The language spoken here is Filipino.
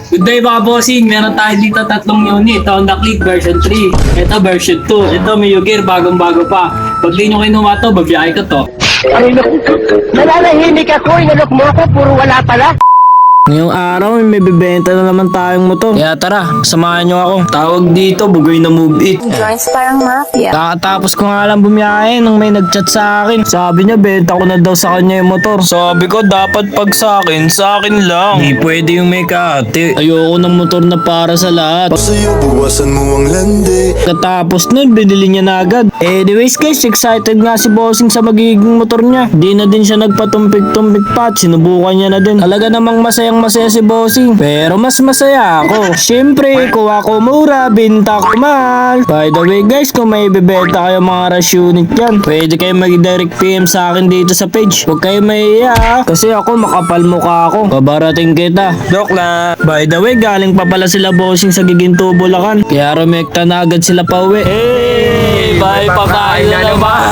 Good day mga bossing, meron tayo dito 3 unit. Honda Click version 3. Ito version 2. Ito Mio Gear, bagong-bago pa. Pag di nyo kinuha to, babiyahe ko to. Ay, naku. Nananahimik ako, inalok mo ako, puro wala pala. Ngayong araw may bibenta na naman tayong motor. Kaya tara, samahan nyo ako. Tawag dito, bugoy na move it. Joins parang mafia. Kakatapos ko nga lang bumiyahe nang may nagchat sa akin. Sabi niya, benta ko na daw sa kanya yung motor. Sabi ko, dapat pag sa akin lang. Hindi pwede yung may kate. Ayoko ng motor na para sa lahat. Sa'yo bawasan mo ang landi. Katapos nun, binili niya na agad. Anyways guys, excited nga si Bossing sa magiging motor niya. Di na din siya nagpatumpik-tumpik pa at sinubukan niya na din. Talaga namang masaya si Bossing. Pero mas masaya ako. Siyempre, kuha ko mura, binta ko mahal. By the way guys, kung may bibenta kayo mga rush unit yan, pwede kayo mag-direct PM sa akin dito sa page. Huwag kayo mahiya kasi ako makapal mukha ako. Babarating kita. Joke lang. By the way, galing pa pala sila Bossing sa Giginto, Bulacan. Kaya rumekta na agad sila pa uwi. Hey! Bye pa na naman!